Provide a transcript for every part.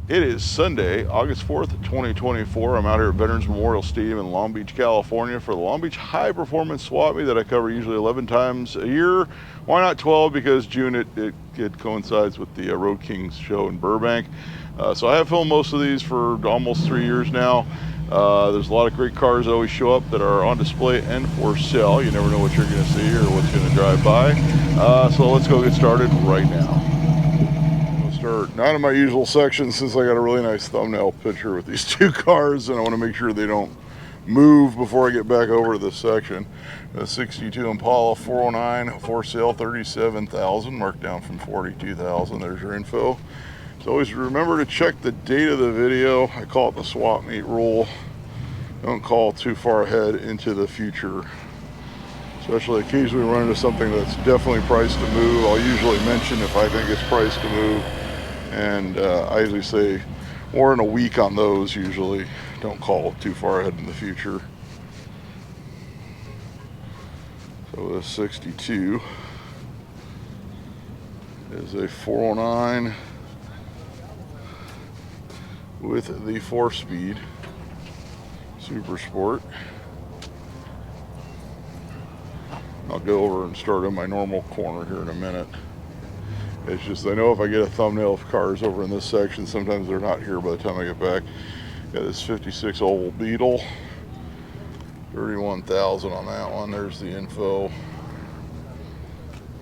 It is Sunday, August 4th, 2024. I'm out here at Veterans Memorial Stadium in Long Beach, California for the Long Beach High Performance Swap Meet that I cover usually 11 times a year. Why not 12? Because June it coincides with the Road Kings show in Burbank. So I have filmed most of these for almost 3 years now. There's a lot of great cars that always show up that are on display and for sale. You never know what you're going to see or what's going to drive by. So let's go get started right now. Start not in my usual section since I got a really nice thumbnail picture with these two cars, and I want to make sure they don't move before I get back over to this section. A 62 Impala 409 for sale, 37,000, marked down from 42,000. There's your info. So always remember to check the date of the video. I call it the swap meet rule. Don't call too far ahead into the future. Especially occasionally run into something that's definitely priced to move. I'll usually mention if I think it's priced to move. And I usually say more in a week on those usually. Don't call too far ahead in the future. So this 62 is a 409 with the 4-speed Super Sport. I'll go over and start in my normal corner here in a minute. It's just, I know if I get a thumbnail of cars over in this section, sometimes they're not here by the time I get back. Got this 56 old Beetle, 31,000 on that one. There's the info.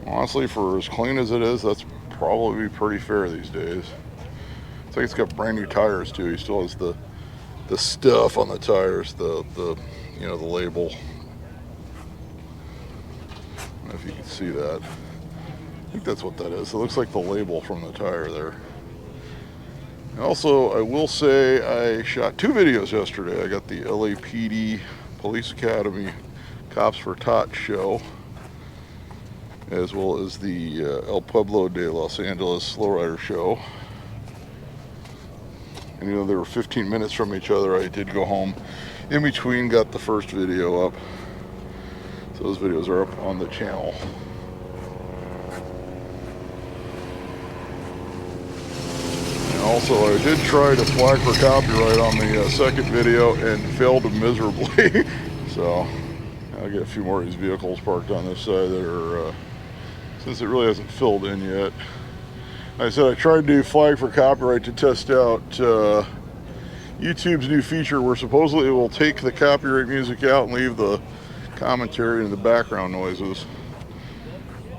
Honestly, for as clean as it is, that's probably pretty fair these days. I think it's got brand new tires too. He still has the stuff on the tires, the you know, the label. I don't know if you can see that. I think that's what that is. It looks like the label from the tire there. And also, I will say I shot 2 videos yesterday. I got the LAPD Police Academy Cops for Tots show, as well as the El Pueblo de Los Angeles lowrider show. And you know, they were 15 minutes from each other. I did go home in between, got the first video up. So those videos are up on the channel. Also, I did try to flag for copyright on the second video and failed miserably. So I'll get a few more of these vehicles parked on this side that are, since it really hasn't filled in yet. Like I said, I tried to flag for copyright to test out YouTube's new feature where supposedly it will take the copyright music out and leave the commentary and the background noises.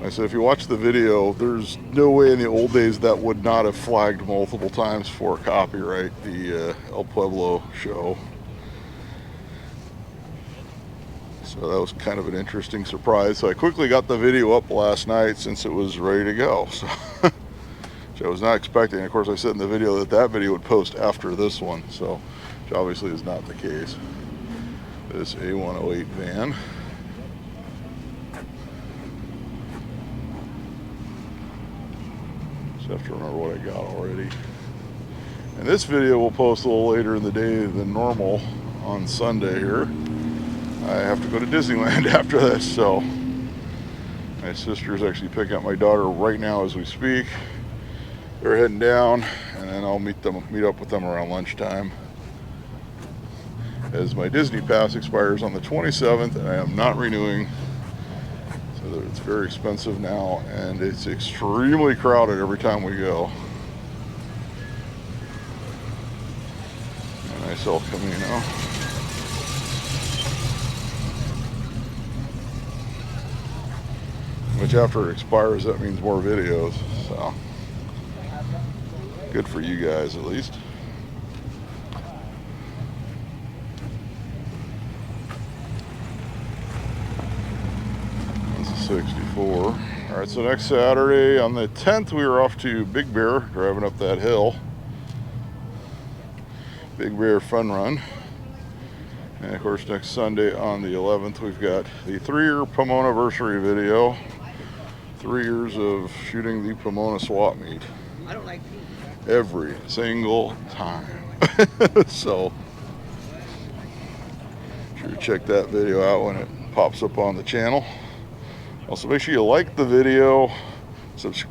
I said, if you watch the video, there's no way in the old days that would not have flagged multiple times for copyright, the El Pueblo show. So that was kind of an interesting surprise. So I quickly got the video up last night since it was ready to go. So which I was not expecting. Of course, I said in the video that that video would post after this one, so which obviously is not the case. This A108 van. Just have to remember what I got already. And this video will post a little later in the day than normal on Sunday here. I have to go to Disneyland after this, so my sister's actually picking up my daughter right now as we speak. They're heading down, and then I'll meet up with them around lunchtime, as my Disney pass expires on the 27th, and I am not renewing. So it's very expensive now, and it's extremely crowded every time we go. A nice El Camino. Which after it expires, that means more videos, so good for you guys at least. That's a 64. All right, so next Saturday on the 10th, we were off to Big Bear, driving up that hill. Big Bear Fun Run. And of course, next Sunday on the 11th, we've got the 3-year Pomona-versary video. 3 years of shooting the Pomona swap meet. I don't like every single time. So sure to check that video out when it pops up on the channel. Also, make sure you like the video,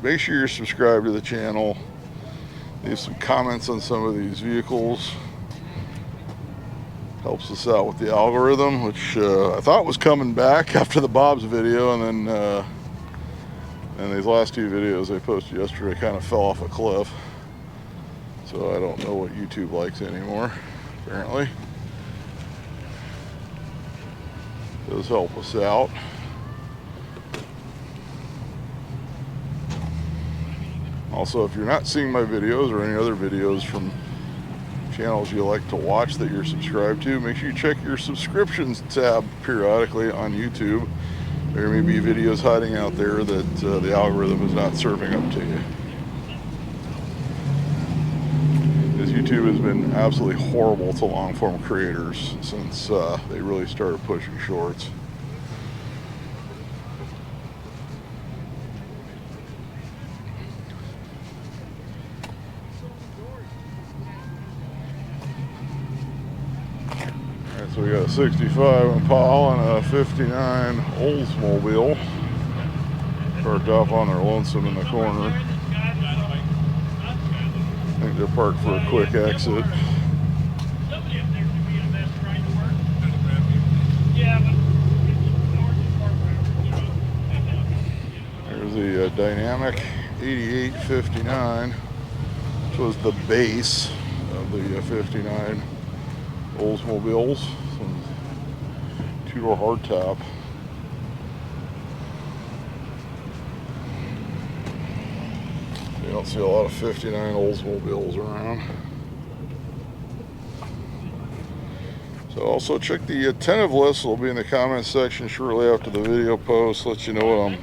make sure you're subscribed to the channel, Leave some comments on some of these vehicles. Helps us out with the algorithm, which I thought was coming back after the Bob's video, and then these last two videos I posted yesterday kind of fell off a cliff. So I don't know what YouTube likes anymore, apparently. It does help us out. Also, if you're not seeing my videos or any other videos from channels you like to watch that you're subscribed to, make sure you check your subscriptions tab periodically on YouTube. There may be videos hiding out there that the algorithm is not serving up to you. Because YouTube has been absolutely horrible to long-form creators since they really started pushing shorts. So we got a 65 Impala and a 59 Oldsmobile parked off on their lonesome in the corner. I think they're parked for a quick exit. There's the Dynamic 8859, which was the base of the 59 Oldsmobiles. Some two-door hardtop. You don't see a lot of 59 Oldsmobiles around. So also check the attentive list. It'll be in the comments section shortly after the video post. Let you know what I'm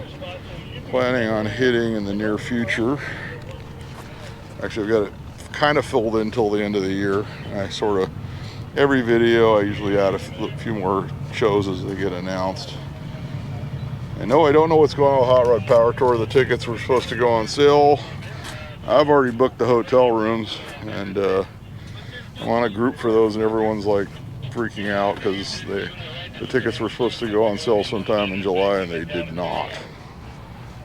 planning on hitting in the near future. Actually, I've got it kind of filled in until the end of the year. Every video I usually add a few more shows as they get announced. And no, I don't know what's going on with Hot Rod Power Tour. The tickets were supposed to go on sale. I've already booked the hotel rooms, and I'm on a group for those, and everyone's like freaking out because the tickets were supposed to go on sale sometime in July, and they did not.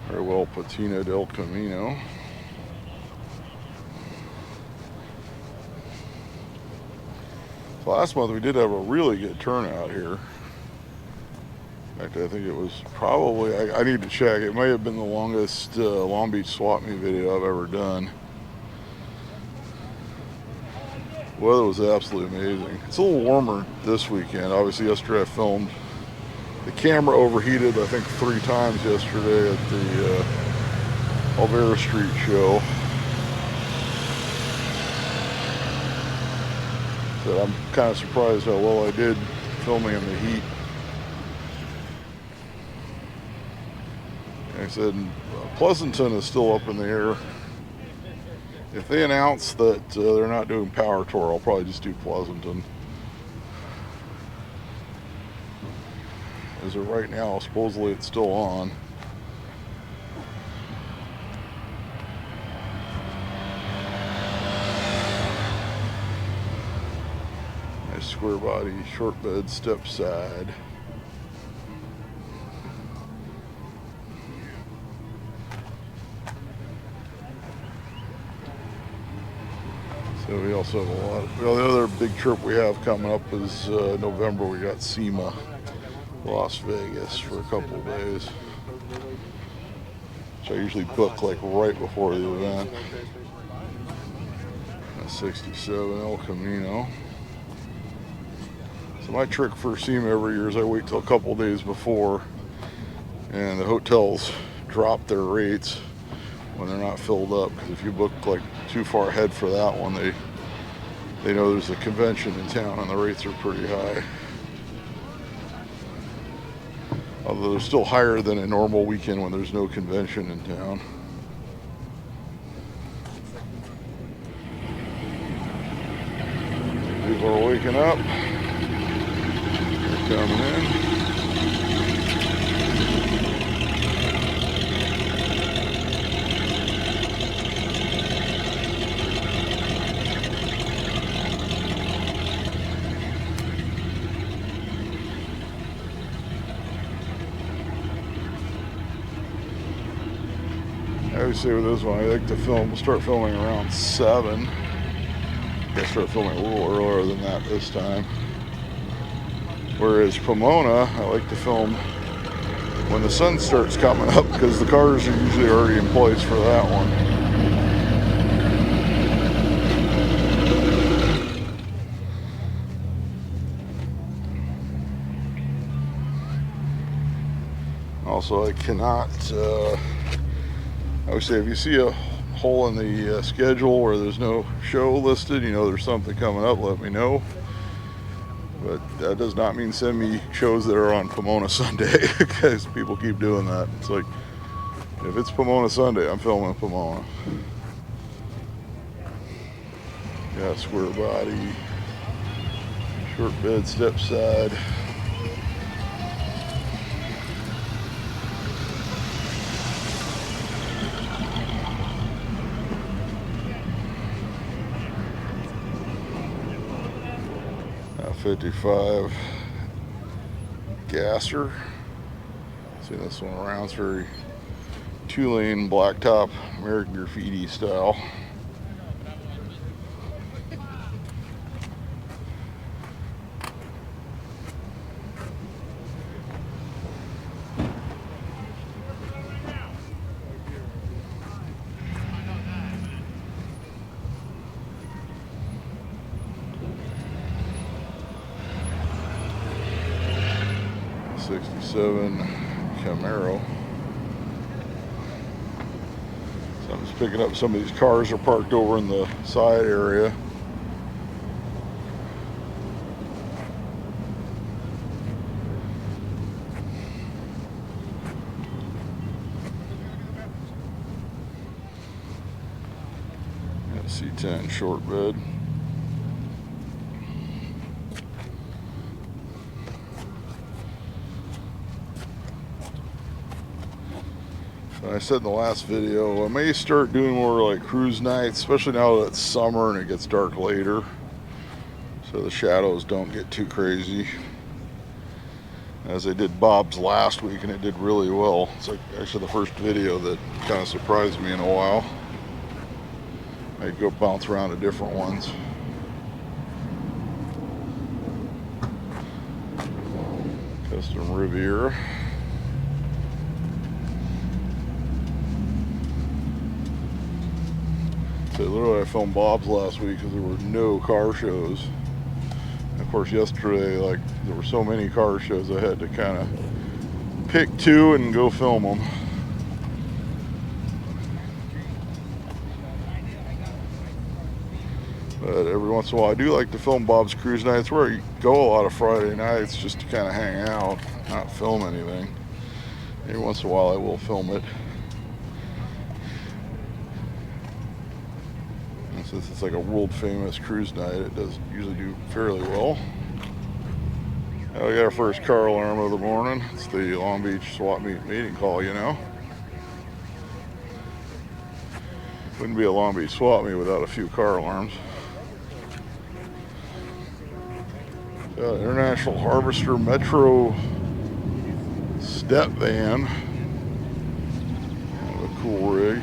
Very well, Patina del Camino. Last month we did have a really good turnout here. In fact, I think it was probably, I need to check, it may have been the longest Long Beach Swap Meet video I've ever done. The weather was absolutely amazing. It's a little warmer this weekend. Obviously yesterday I filmed. The camera overheated I think 3 times yesterday at the Alvera Street show. So I'm kind of surprised how well I did filming in the heat. Like I said, Pleasanton is still up in the air. If they announce that they're not doing Power Tour, I'll probably just do Pleasanton. As of right now, supposedly it's still on. Nice square body, short bed, step side. So we also have a lot of, well, the other big trip we have coming up is November. We got SEMA, Las Vegas for a couple of days, which I usually book like right before the event. A 67 El Camino. So my trick for SEMA every year is I wait till a couple of days before, and the hotels drop their rates when they're not filled up, because if you book like too far ahead for that one, they know there's a convention in town and the rates are pretty high. Although they're still higher than a normal weekend when there's no convention in town. People are waking up. They're coming in. always say with this one, I like to film. We'll start filming around 7. I start filming a little earlier than that this time. Whereas Pomona, I like to film when the sun starts coming up because the cars are usually already in place for that one. Also, I cannot, I would say if you see a hole in the schedule where there's no show listed, you know there's something coming up, let me know. But that does not mean send me shows that are on Pomona Sunday, because people keep doing that. It's like, if it's Pomona Sunday, I'm filming Pomona. Got square body, short bed, step side. Now 55 gasser. See this one around, it's very 2-lane blacktop American Graffiti style. '67 Camaro. So I'm just picking up some of these cars are parked over in the side area. Got a C10 short bed. I said in the last video, I may start doing more like cruise nights, especially now that it's summer and it gets dark later, so the shadows don't get too crazy. As I did Bob's last week and it did really well. It's like actually the first video that kind of surprised me in a while. I'd go bounce around to different ones. Custom Riviera. So literally I filmed Bob's last week because there were no car shows. And of course yesterday, like, there were so many car shows I had to kind of pick 2 and go film them. But every once in a while I do like to film Bob's Cruise Nights, where you go a lot of Friday nights just to kind of hang out, not film anything. Every once in a while I will film it. Since it's like a world famous cruise night, it does usually do fairly well. Now we got our first car alarm of the morning. It's the Long Beach swap meet meeting call, you know. Wouldn't be a Long Beach swap meet without a few car alarms. Got an International Harvester Metro step van. Kind of a cool rig.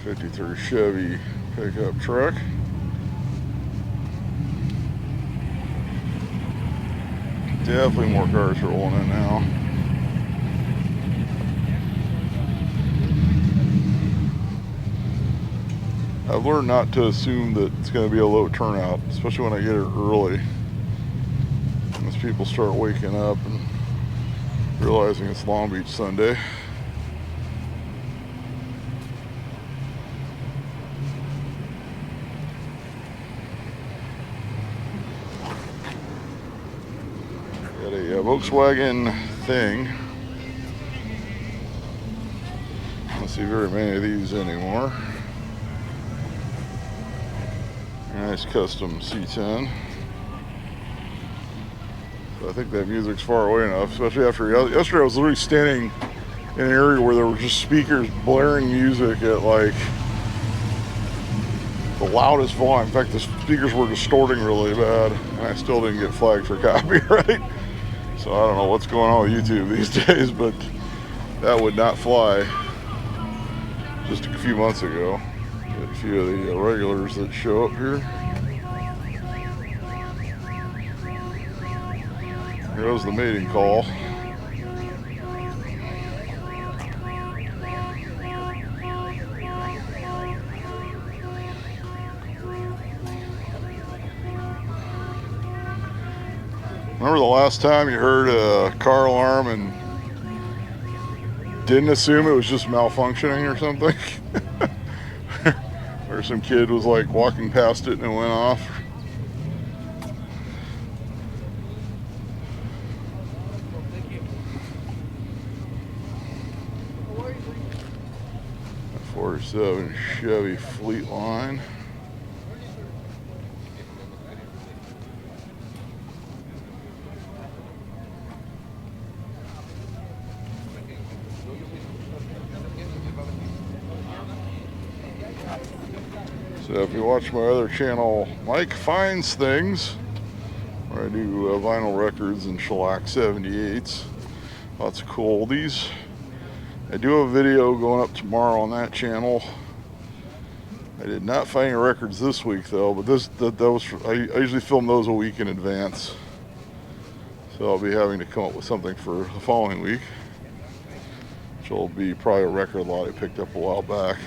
'53 Chevy pickup truck. Definitely more cars rolling in now. I've learned not to assume that it's going to be a low turnout, especially when I get here early. As people start waking up and realizing it's Long Beach Sunday. Got a Volkswagen thing. I don't see very many of these anymore. Nice custom C10. So I think that music's far away enough, especially after yesterday I was literally standing in an area where there were just speakers blaring music at like the loudest volume. In fact, the speakers were distorting really bad, and I still didn't get flagged for copyright. So I don't know what's going on with YouTube these days, but that would not fly just a few months ago. Got a few of the regulars that show up here. Here goes the mating call. Remember the last time you heard a car alarm and didn't assume it was just malfunctioning or something? Or some kid was like walking past it and it went off. A 47 Chevy Fleetline. So if you watch my other channel, Mike Finds Things, where I do vinyl records and shellac 78s, lots of cool oldies. I do have a video going up tomorrow on that channel. I did not find any records this week though, but I usually film those a week in advance. So I'll be having to come up with something for the following week, which will be probably a record lot I picked up a while back.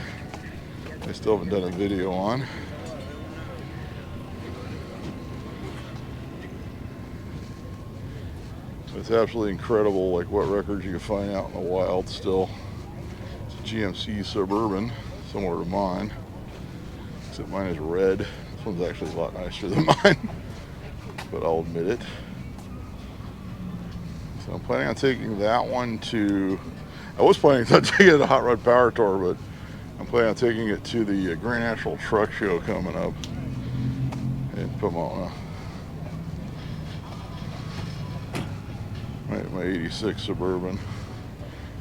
I still haven't done a video on. It's absolutely incredible, like what records you can find out in the wild still. It's a GMC Suburban, similar to mine, except mine is red. This one's actually a lot nicer than mine, but I'll admit it. So I'm planning on taking that one to, I was planning on taking it to Hot Rod Power Tour, but I'm planning on taking it to the Grand National Truck Show coming up in Pomona. My 86 Suburban.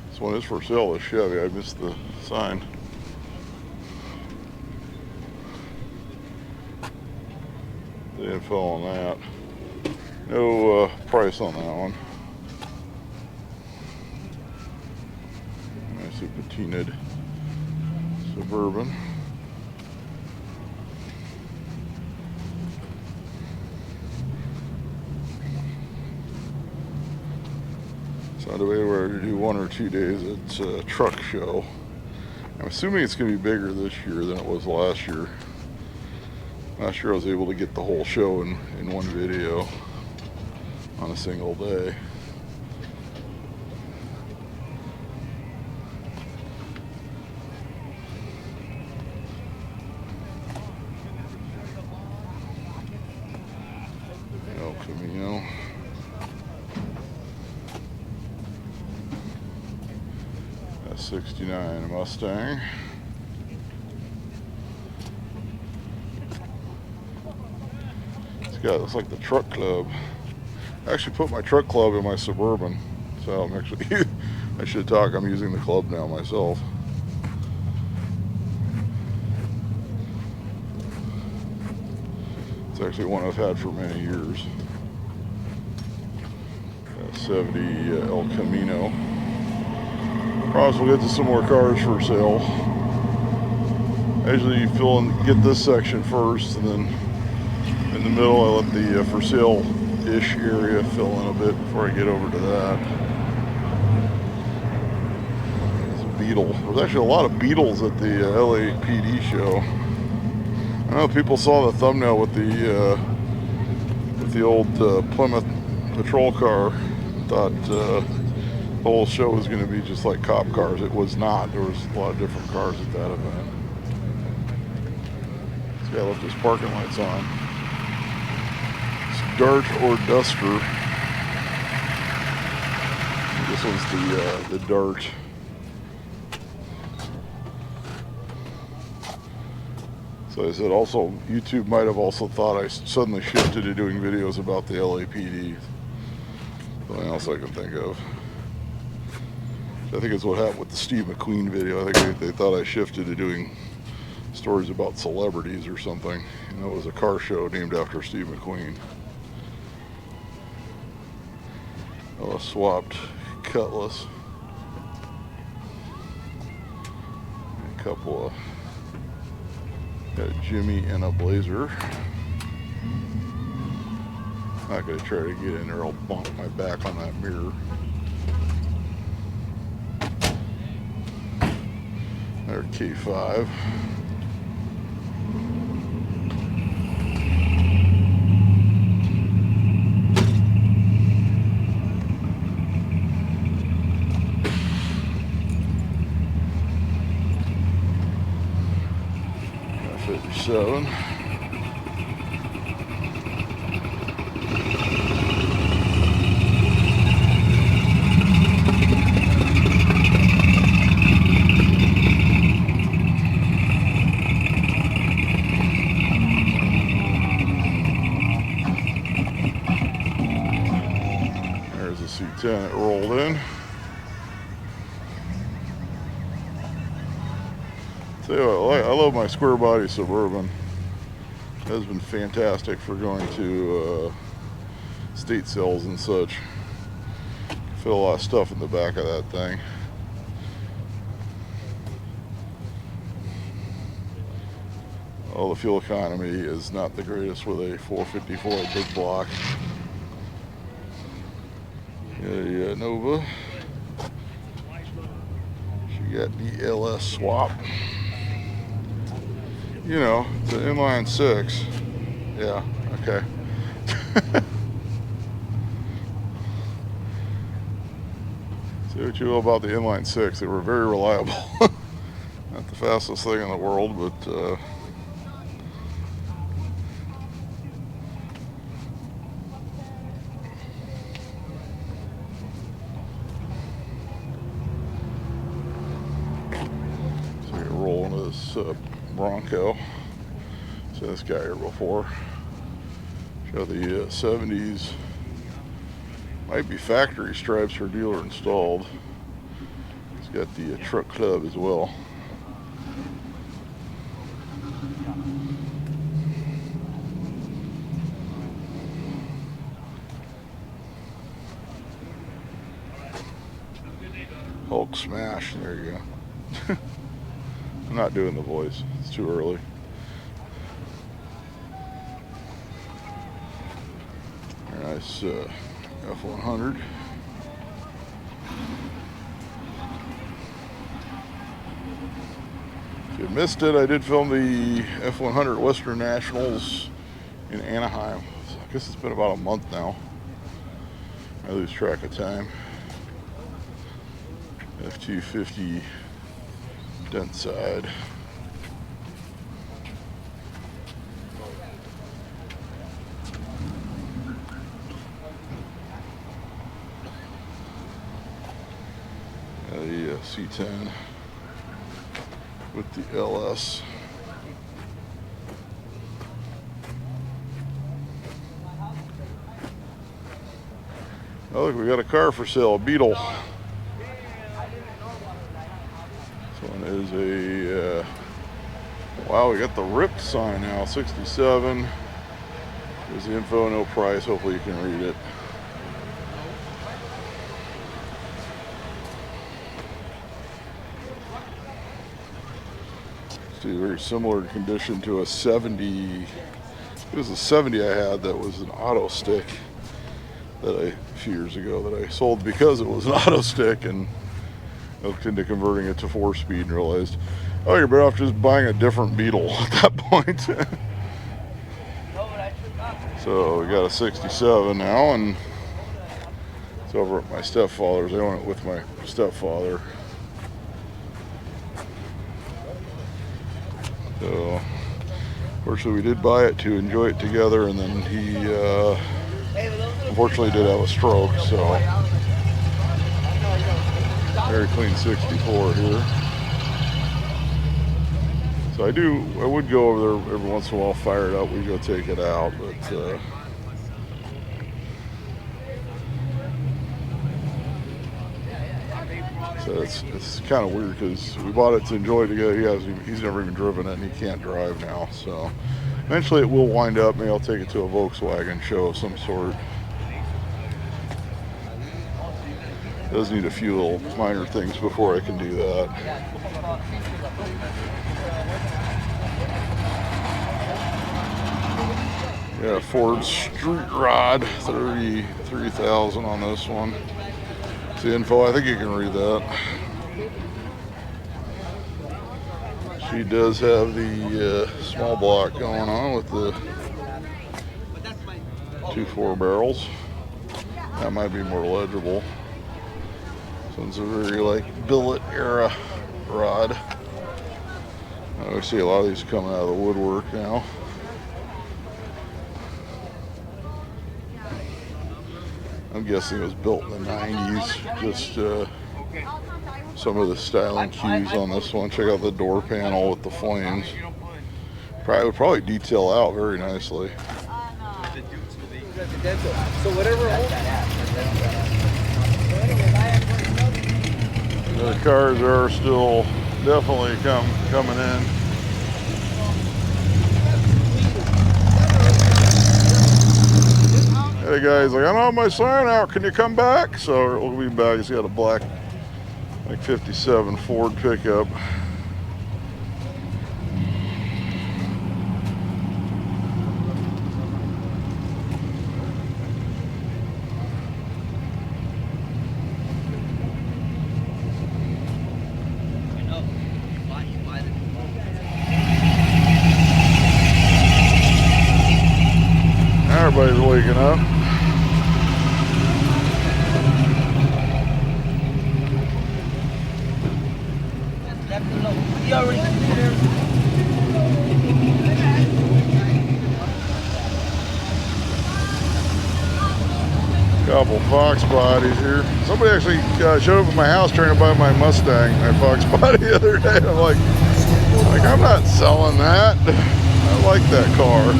This one is for sale, the Chevy. I missed the sign. The info on that. No price on that one. Nicely patinaed Suburban. So I'm debating whether to do 1 or 2 days at a truck show. I'm assuming it's going to be bigger this year than it was last year. Last year I was able to get the whole show in one video on a single day. Camino. A 69 Mustang. It's got, looks like the truck club. I actually put my truck club in my Suburban, so I'm actually, I should talk, I'm using the club now myself. It's actually one I've had for many years. 70 El Camino. Promise we'll get to some more cars for sale. I usually get this section first, and then in the middle I let the for sale-ish area fill in a bit before I get over to that. There's a Beetle. There's actually a lot of Beetles at the LAPD show. I know people saw the thumbnail with the old Plymouth patrol car. Thought the whole show was going to be just like cop cars. It was not. There was a lot of different cars at that event. This guy left his parking lights on. It's Dart or Duster. This one's the Dart. So I said also, YouTube might have also thought I suddenly shifted to doing videos about the LAPD. Something else I can think of. I think it's what happened with the Steve McQueen video. I think they thought I shifted to doing stories about celebrities or something. And it was a car show named after Steve McQueen. A swapped Cutlass. A couple of, got a Jimmy and a Blazer. Not going to try to get in there, I'll bump my back on that mirror. There, K5. F57. There's the C10 that rolled in. Tell you what, I love my square body Suburban. It has been fantastic for going to state sales and such. Fit a lot of stuff in the back of that thing. Well, the fuel economy is not the greatest with a 454 big block. Yeah, Nova. She got the LS swap. You know, it's an inline 6. Yeah, okay. Say what you will about the inline 6. They were very reliable. Not the fastest thing in the world, but so you roll into this Bronco. So this guy here before. Show the 70s. Might be factory stripes or dealer installed. It's got the truck club as well. Hulk smash, there you go. I'm not doing the voice, it's too early. Nice F100. If you missed it, I did film the F100 Western Nationals in Anaheim. So I guess it's been about a month now. I lose track of time. F250 dent side. The C10 with the LS. Oh, look, we got a car for sale, a Beetle. This one is a, wow, we got the ripped sign now, 67. There's the info, no price, hopefully you can read it. Very similar condition to a 70. It was a 70 I had that was an auto stick that a few years ago that I sold because it was an auto stick, and I looked into converting it to 4-speed and realized, oh, you're better off just buying a different Beetle at that point. So we got a 67 now, and it's over at my stepfather's. I own it with my stepfather. So, fortunately, we did buy it to enjoy it together, and then he unfortunately did have a stroke. So, very clean 64 here. So I would go over there every once in a while, fire it up. We go take it out, but So it's kind of weird because we bought it to enjoy it together. He's never even driven it, and he can't drive now. So eventually it will wind up. Maybe I'll take it to a Volkswagen show of some sort. It does need a few little minor things before I can do that. Yeah, Ford Street Rod, 33,000 on this one. It's the info. I think you can read that. She does have the small block going on with the 2.4 barrels. That might be more legible. So it's a very like billet era rod. I see a lot of these coming out of the woodwork now. I'm guessing it was built in the 90s. Just some of the styling cues on this one. Check out the door panel with the flames. Would probably detail out very nicely. The cars are still definitely coming in. Hey guys, like, I don't have my sign out. Can you come back? So we'll be back. He's got a black, like 57 Ford pickup. Everybody's waking up. Couple Fox bodies here. Somebody actually showed up at my house trying to buy my Mustang, my Fox body the other day. I'm like I'm not selling that. I like that car.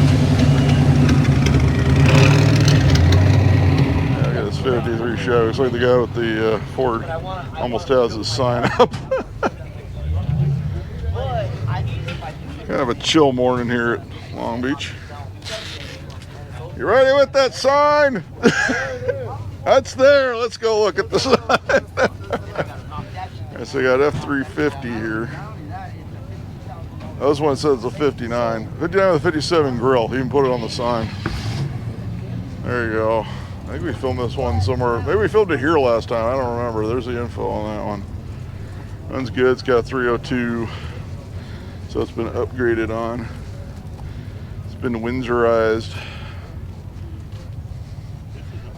Yeah, I got this 53 Chevy. Looks like the guy with the Ford almost has his sign up. Kind of a chill morning here at Long Beach. You ready with that sign? That's there. Let's go look at the sign. Okay, so we got F350 here. This one says a 59. 59 with a 57 grill. He even put it on the sign. There you go. I think we filmed this one somewhere. Maybe we filmed it here last time. I don't remember. There's the info on that one. One's good. It's got 302. So it's been upgraded on. It's been Windsorized.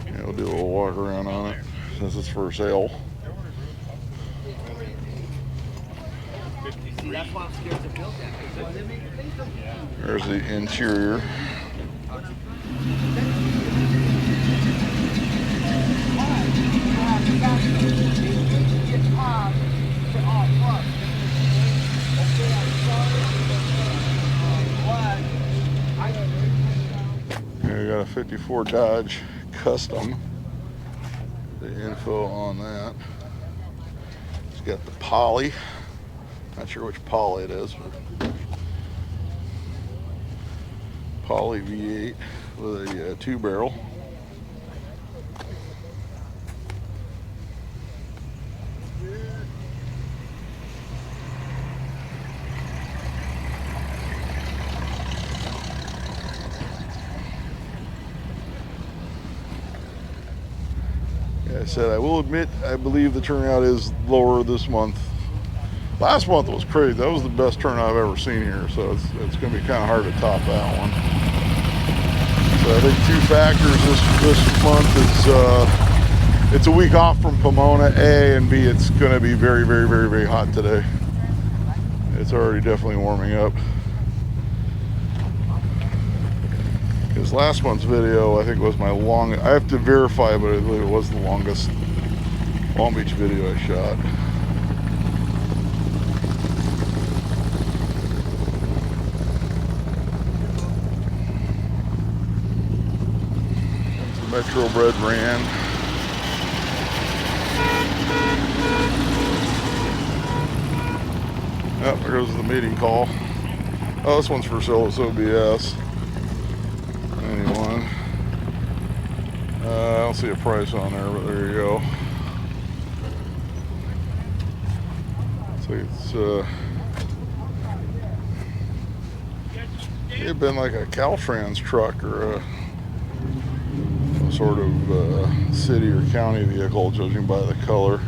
Yeah, we'll do a little walk around on it since it's for sale. There's the interior. Here we got a 54 Dodge Custom. The info on that. It's got the poly. Not sure which poly it is, but poly V8 with a 2-barrel. Yeah, I said I will admit I believe the turnout is lower this month. Last month was crazy. That was the best turnout I've ever seen here, so it's going to be kind of hard to top that one. So I think two factors this month is it's a week off from Pomona, A, and B, it's going to be very, very, very, very hot today. It's already definitely warming up. Because last month's video, I think, was my longest. I have to verify, but I believe it was the longest Long Beach video I shot. Metro bred ran. Yep, there goes the meeting call. Oh, this one's for sale. It's OBS. Anyone? I don't see a price on there, but there you go. So it's it had been like a Caltrans truck or a sort of city or county vehicle, judging by the color.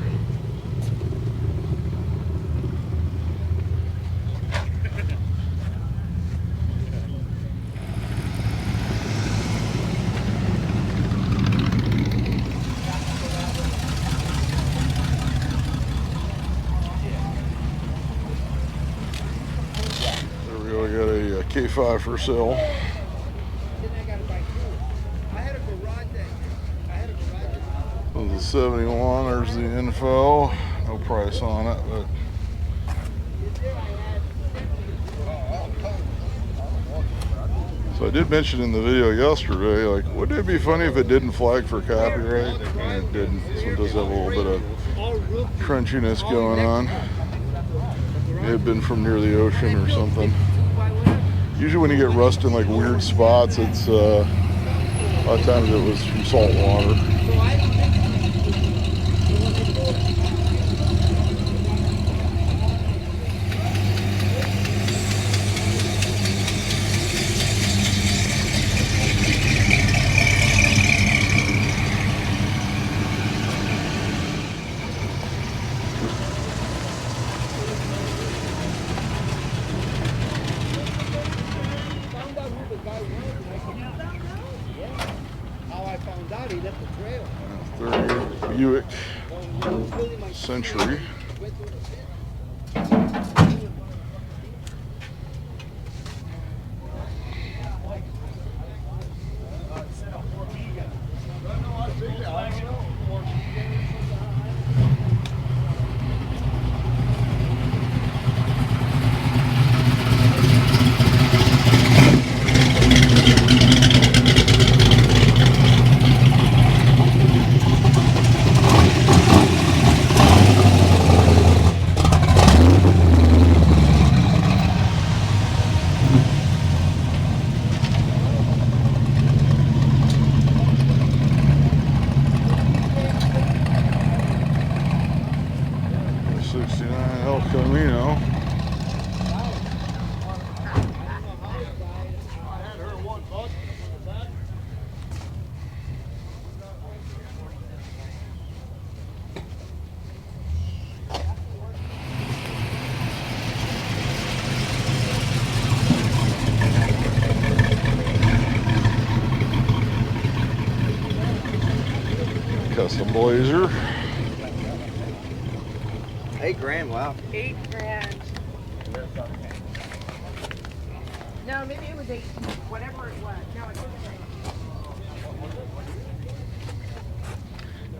There we go, we got a K5 for sale. This is a 71, there's the info. No price on it, but so I did mention in the video yesterday, like, wouldn't it be funny if it didn't flag for copyright? And it didn't, so it does have a little bit of crunchiness going on. It had been from near the ocean or something. Usually when you get rust in like weird spots, it's a lot of times it was from salt water. Buick Century. Custom Blazer. $8,000, wow. $8,000. No, maybe it was 18, whatever it was. No, it was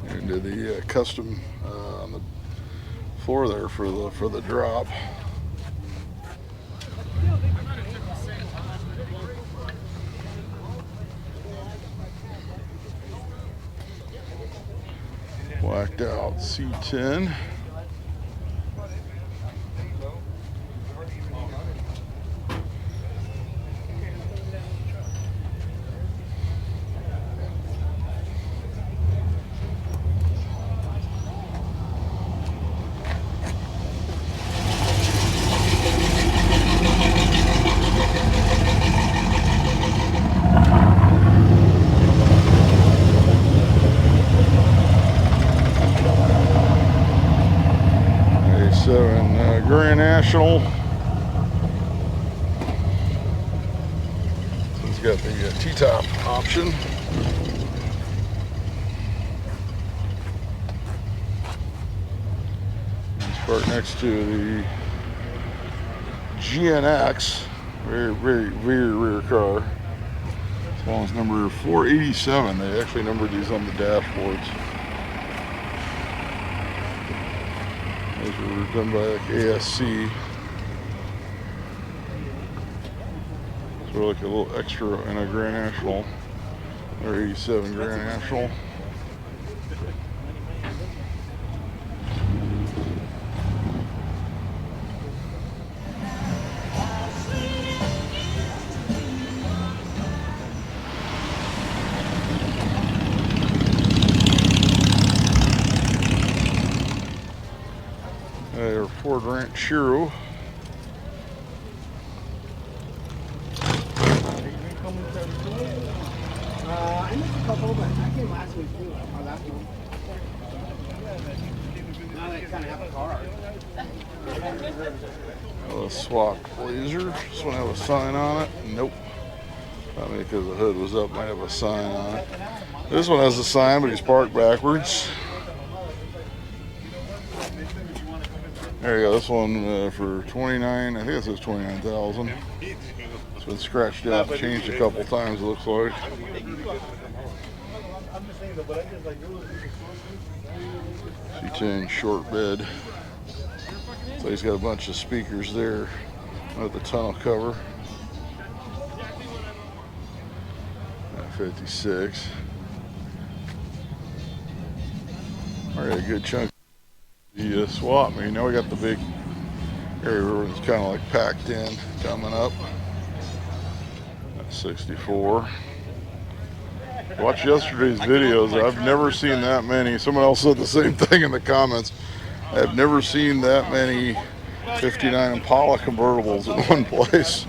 8. And did the custom on the floor there for the drop. Blacked out C10. Grand National. So it's got the T-top option. It's parked next to the GNX. Very rare car. This one's number 487. They actually numbered these on the dashboards. Those were done by like ASC. So like a little extra in a Grand National, or 87 Grand National. Ford Ranchero. I missed a couple, but I came last week too. Or last week. Now they kind of have a car. A swap Blazer. This one have a sign on it. Nope. Not because the hood was up, might have a sign on it. This one has a sign, but he's parked backwards. There you go. This one for 29. I think it says 29,000. It's been scratched out, changed a couple times. It looks like. C10 short bed. So he's got a bunch of speakers there with the tonneau cover. 56. Alright, a good chunk. The swap me. Now we got the big area where it's kind of like packed in coming up. That's 64. Watch yesterday's videos. I've never seen that many. Someone else said the same thing in the comments. I've never seen that many 59 Impala convertibles in one place.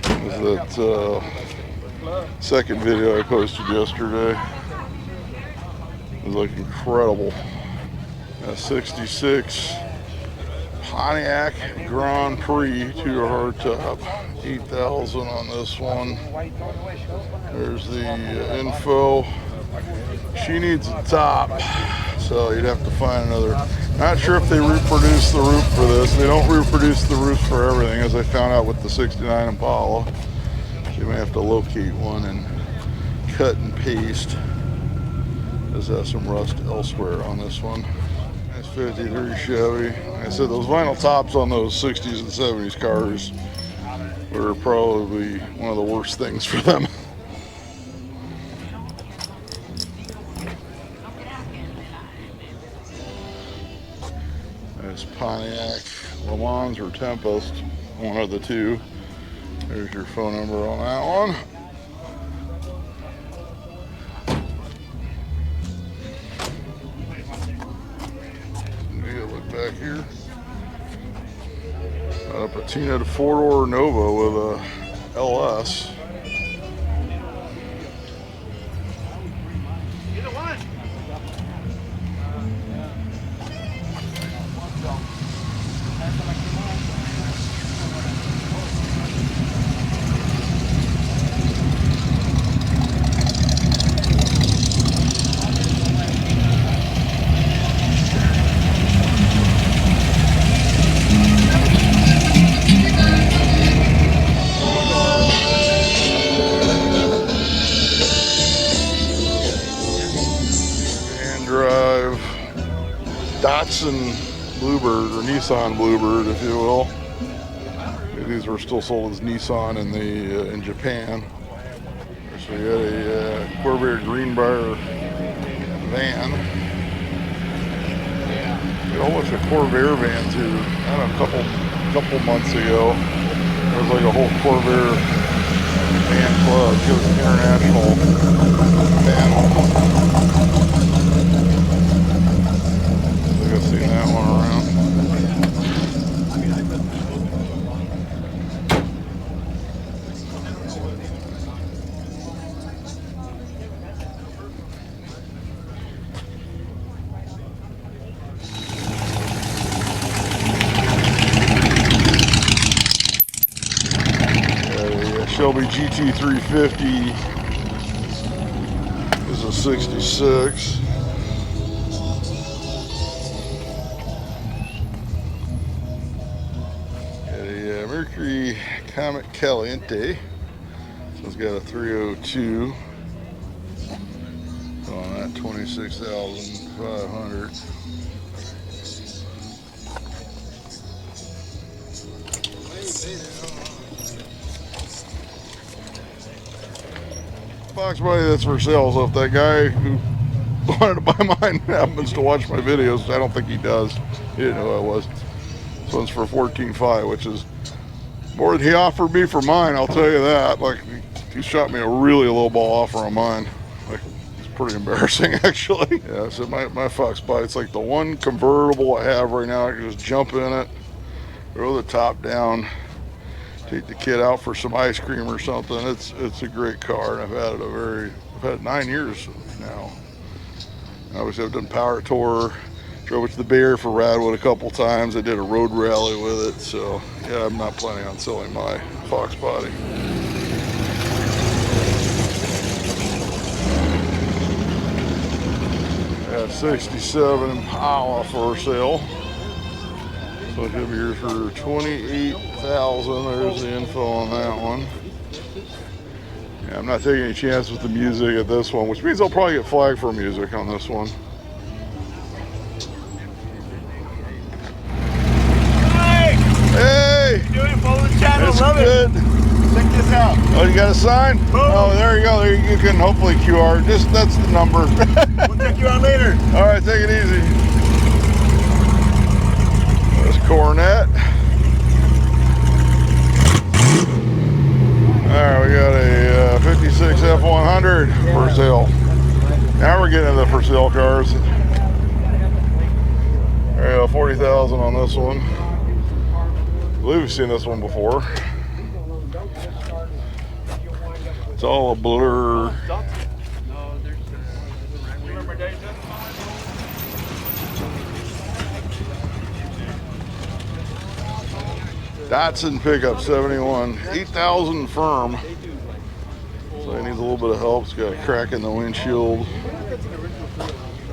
It was that second video I posted yesterday. It was like incredible. A 66 Pontiac Grand Prix 2 hardtop. 8,000 on this one. There's the info. She needs a top, so you'd have to find another. Not sure if they reproduce the roof for this. They don't reproduce the roofs for everything, as I found out with the 69 Impala. So you may have to locate one and cut and paste. Does have some rust elsewhere on this one. That's 53 Chevy. Like I said, those vinyl tops on those 60s and 70s cars were probably one of the worst things for them. There's Pontiac, Le Mans, or Tempest, one of the two. There's your phone number on that one. Look back here. Got a patina 4-door Nova with a LS. Drive Datsun Bluebird, or Nissan Bluebird, if you will. These were still sold as Nissan in Japan. So we got a Corvair Greenbrier van. We got a whole bunch of Corvair vans here. I don't know, a couple months ago, there was like a whole Corvair van club. It was an international van. I've seen that one around. A Shelby GT350 is a 66. Mercury Comet Caliente. So it's got a 302 on that, 26,500. Fox body that's for sale. So if that guy who wanted to buy mine happens to watch my videos, I don't think he does. He didn't know who I was. This one's for 14.5, which is more than he offered me for mine, I'll tell you that. Like, he shot me a really low ball offer on mine. Like, he's pretty embarrassing actually. Yeah, so my Fox Body's like the one convertible I have right now. I can just jump in it, throw the top down, take the kid out for some ice cream or something. It's a great car, and I've had it 9 years now. Obviously I've done power tour, drove it to the Bay Area for Radwood a couple times. I did a road rally with it, so yeah, I'm not planning on selling my Fox Body. Yeah, 67 Impala for sale. So it should be here for $28,000. There's the info on that one. Yeah, I'm not taking any chance with the music at this one, which means I'll probably get flagged for music on this one. Hey! Doing it, follow the channel, That's love good. it. Check this out. Oh, you got a sign? Boom. Oh, there you go. There you can hopefully QR. That's the number. We'll check you out later. All right, take it easy. There's Coronet. All right, we got a 56 F100 for sale. Now we're getting into the for sale cars. All right, 40,000 on this one. I believe we've seen this one before. It's all a blur. Datsun pickup 71, 8,000 firm. So it needs a little bit of help. It's got a crack in the windshield.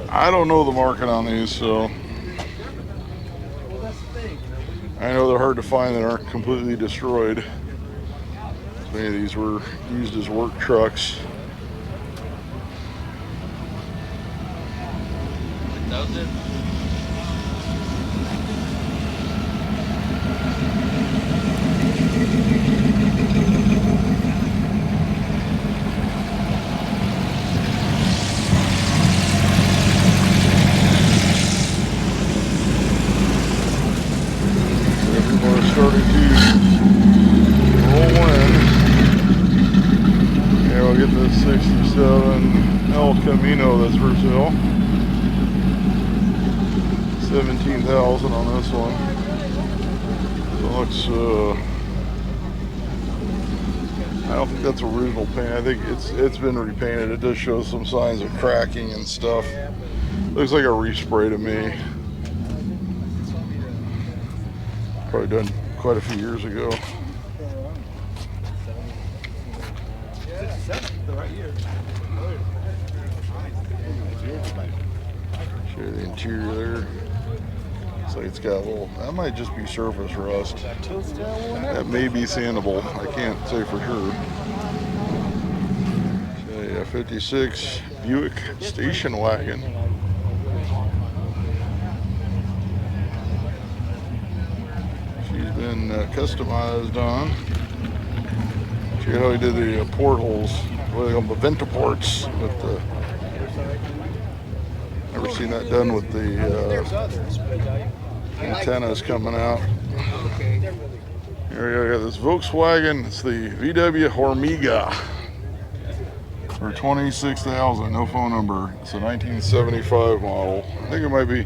I don't know the market on these, so I know they're hard to find that aren't completely destroyed. So many of these were used as work trucks. Everybody's starting to roll in. Yeah, we'll get the 67 El Camino that's for sale. 17,000 on this one. So it looks, I don't think that's original paint. I think it's been repainted. It does show some signs of cracking and stuff. Looks like a respray to me. Probably done quite a few years ago. Show you the interior there. Looks like it's got a little, that might just be surface rust. That may be sandable. I can't say for sure. So yeah, 56 Buick station wagon. She's been customized on. See how he did the portholes, what do they call them, the ventiports with the. Never seen that done with the antennas coming out. Here we got this Volkswagen. It's the VW Hormiga for 26,000. No phone number. It's a 1975 model. I think it might be.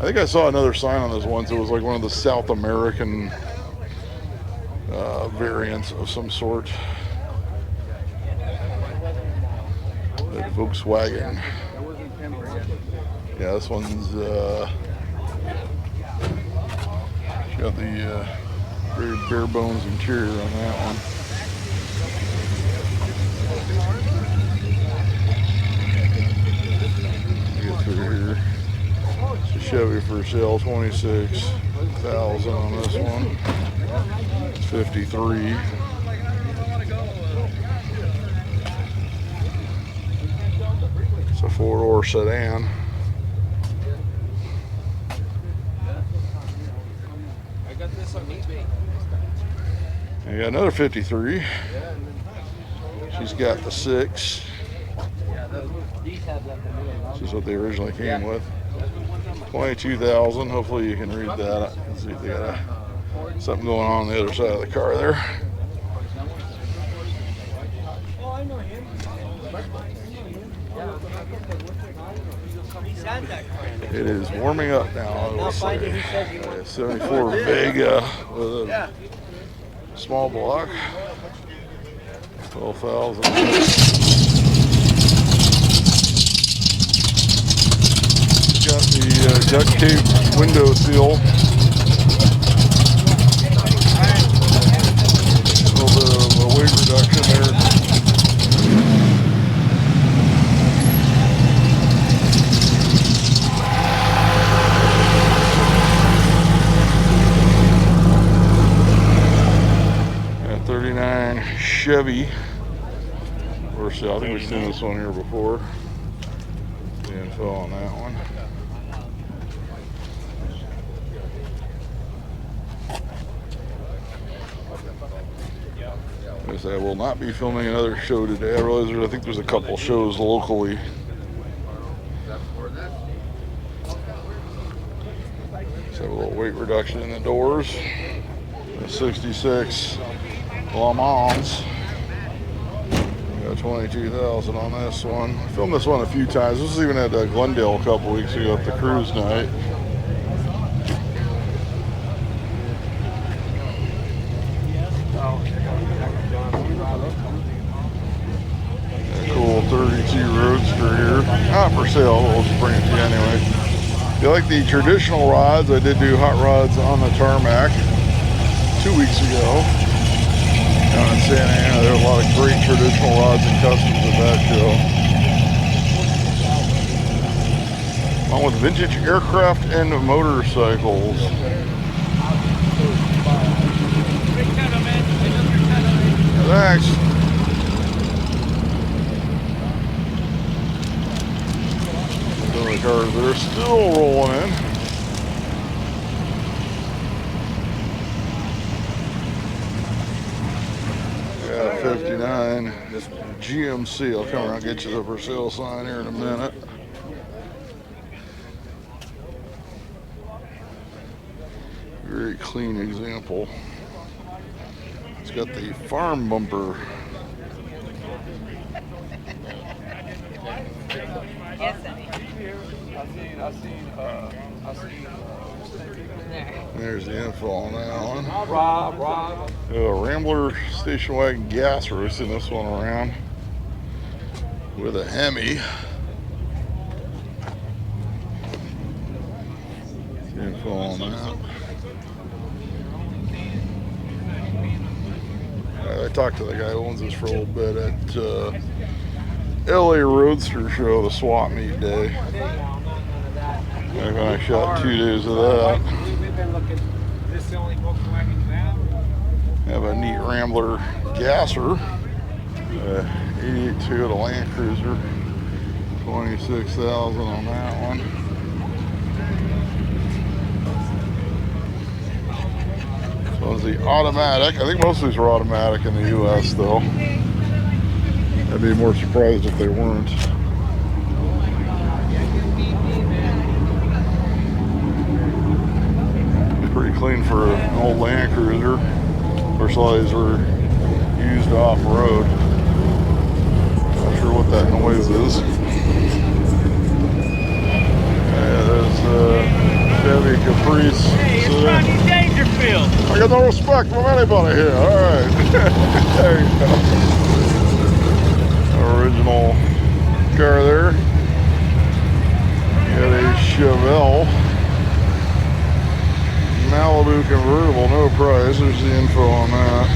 I think I saw another sign on this once. It was like one of the South American variants of some sort. That Volkswagen. Yeah, this one's got the very bare bones interior on that one. Get through here. It's a Chevy for sale, 26,000 on this one. It's 53. It's a four-door sedan. I got another 53. She's got the 6. This is what they originally came with. 22,000. Hopefully you can read that. Let's see if they got something going on the other side of the car there. It is warming up now, I will say. 74 Vega with a small block. 12,000. Got the duct tape window seal. A little bit of a weight reduction there. Yeah, 39 Chevy. Or so I think we've seen this one here before. The info on that one. I will not be filming another show today. I think there's a couple shows locally. Let's have a little weight reduction in the doors. The 66 Le Mans. We got 22,000 on this one. I filmed this one a few times. This was even at Glendale a couple weeks ago at the cruise night. Cool 32 Roadster here. Not for sale, but we'll just bring it to you anyway. If you like the traditional rods, I did do hot rods on the tarmac 2 weeks ago. Down in Santa Ana, there are a lot of great traditional rods and customs at that show. Along with vintage aircraft and motorcycles. Thanks. Some of the cars that are still rolling in. Yeah, 59 GMC. I'll come around and get you the for sale sign here in a minute. Very clean example. It's got the farm bumper. There's the info on that one. Rambler station wagon gas roasting this one around with a Hemi. Info on that. I talked to the guy who owns this for a little bit at LA Roadster Show, the swap meet day. And I shot 2 days of that. Have a neat Rambler gasser. 88 Toyota Land Cruiser. 26,000 on that one. So it's the automatic. I think most of these are automatic in the US though. I'd be more surprised if they weren't. Pretty clean for an old Land Cruiser. Of course, all these were used off-road. Not sure what that noise is. Yeah, there's Chevy Caprice. Hey, it's Rodney Dangerfield. I got no respect from anybody here. All right. There you go. Original car there. Got a Chevelle Malibu convertible, no price. There's the info on that.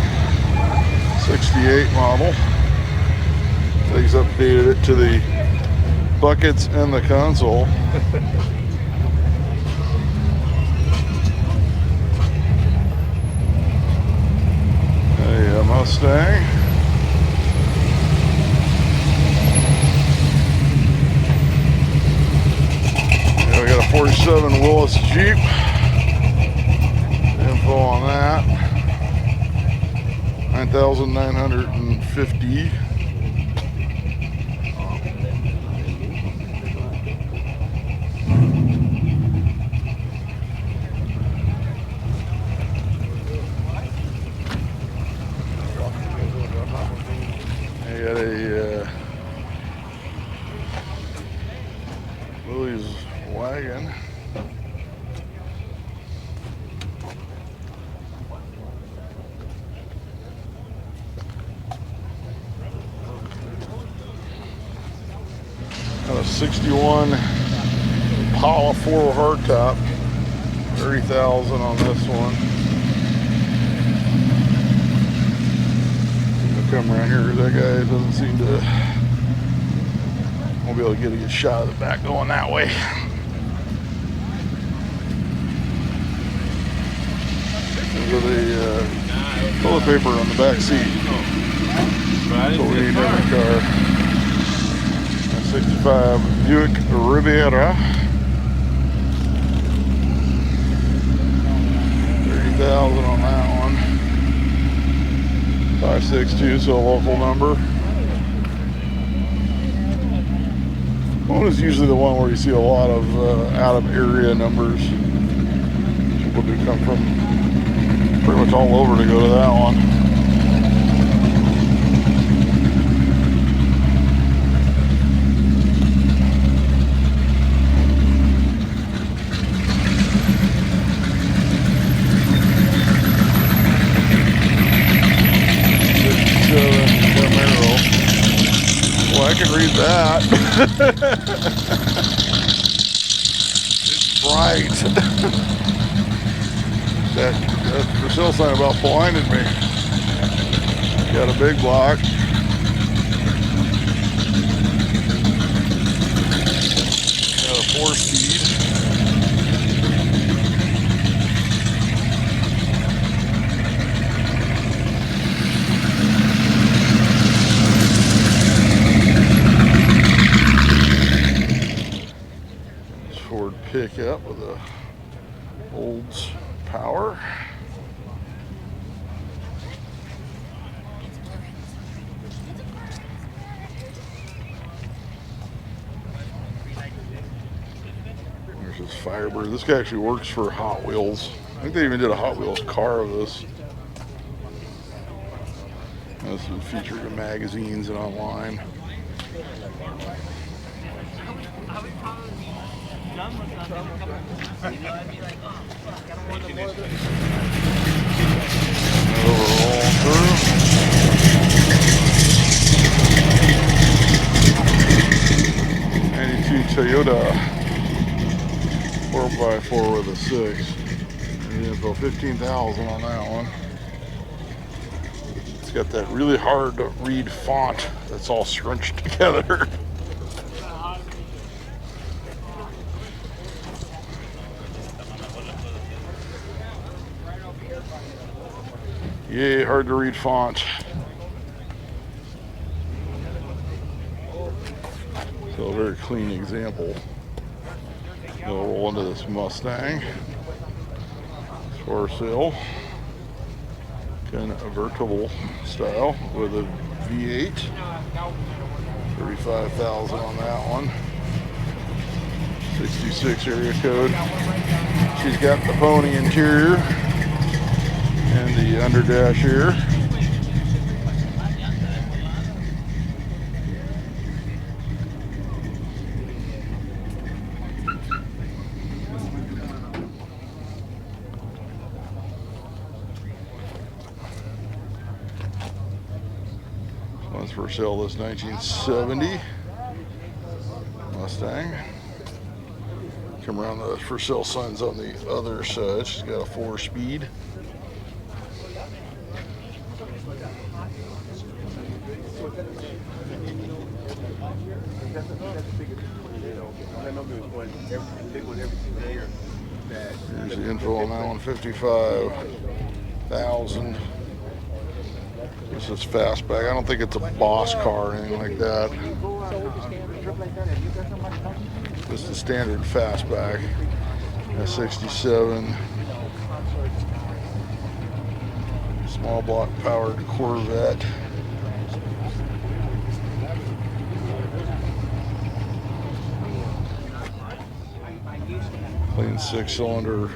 68 model. They've updated it to the buckets and the console. A Mustang. Yeah, we got a 47 Willis Jeep. Info on that. 9,950. Willie's wagon. Got a 61 Impala 4 hardtop. 30,000 on this one. I'll come around here. That guy doesn't seem to. Won't be able to get a good shot of the back going that way. There's the toilet paper on the back seat. That's what we need in the car. 65 Buick Riviera. 30,000 on that one. 562, so a local number. One is usually the one where you see a lot of out of area numbers. People do come from pretty much all over to go to that one. I can read that. It's bright. that for sale sign about blinded me. Got a big block. Got a 4-speed. Ford pickup with a Olds power. There's this Firebird. This guy actually works for Hot Wheels. I think they even did a Hot Wheels car of this. This is featured in magazines and online. Overall through. 92 Toyota 4x4 with a 6. And the info 15,000 on that one. It's got that really hard to read font that's all scrunched together. Yay, hard to read font. So a very clean example. We'll roll into this Mustang. It's for sale. Kind of a vertical style with a V8. 35,000 on that one. 66 area code. She's got the pony interior and the under dash here. One's for sale, this 1970 Mustang. Come around, the for sale signs on the other side. She's got a 4-speed. Here's the info on that one, 55,000. This is fastback. I don't think it's a boss car or anything like that. Just a standard fastback. A 67. Small block powered Corvette. Clean 6-cylinder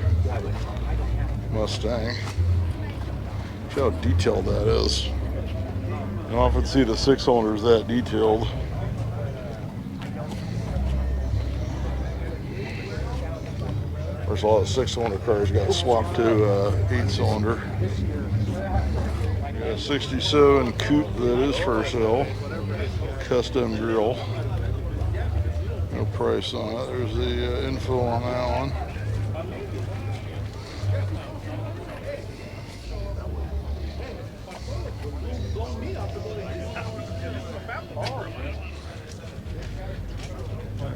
Mustang. See how detailed that is. You don't often see the 6-cylinders that detailed. There's a lot of 6-cylinder cars got swapped to 8-cylinder. Got a 67 coupe that is for sale. Custom grill. No price on it. There's the info on that one.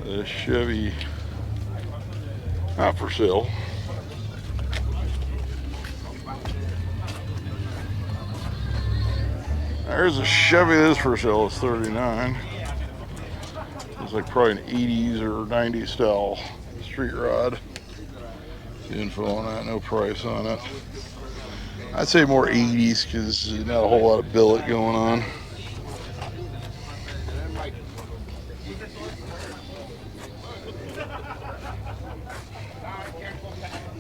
The Chevy, not for sale. There's a Chevy that is for sale. It's 39. It's like probably an 80s or 90s style street rod. The info on that, no price on it. I'd say more 80s because there's not a whole lot of billet going on.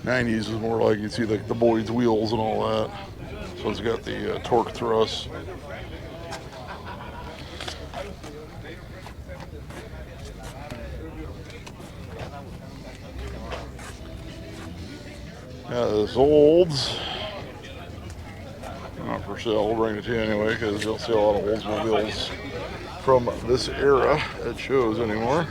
'90s is more like you see like the Boyd's wheels and all that. So it's got the torque thrust. This Olds, not for sale. We'll bring it to you anyway because you'll see a lot of Oldsmobiles from this era at shows anymore.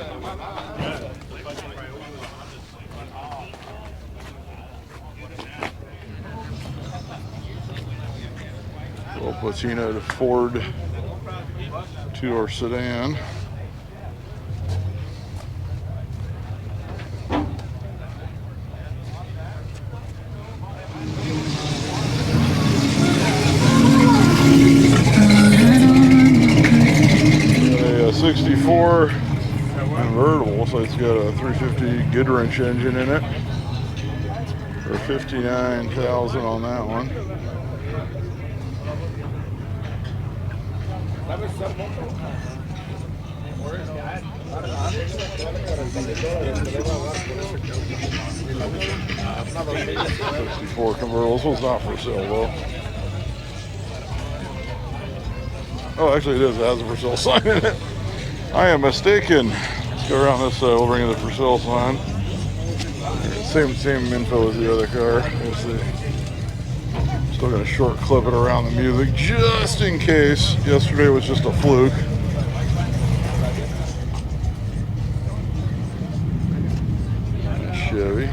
Little patina to Ford 2-door sedan. A 64 convertible, so it's got a 350 Goodwrench engine in it. For $59,000 on that one. '64 convertible. This one's not for sale though. Oh, actually it is. It has a for sale sign in it. I am mistaken. Let's go around this side. We'll bring in the for sale sign. Same info as the other car. Still got to short clip it around the music just in case. Yesterday was just a fluke. Chevy.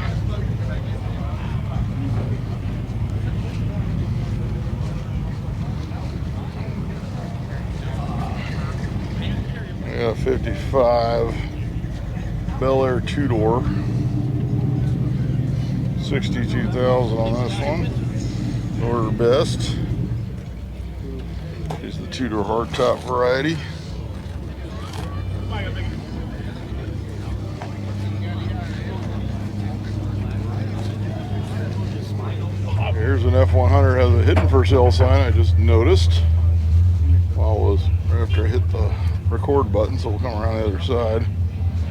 I got a 55 Bel Air 2-door. 62,000 on this one. Order best. Here's the 2-door hardtop variety. Here's an F100, has a hidden for sale sign I just noticed while it was right after I hit the record button, so we'll come around the other side.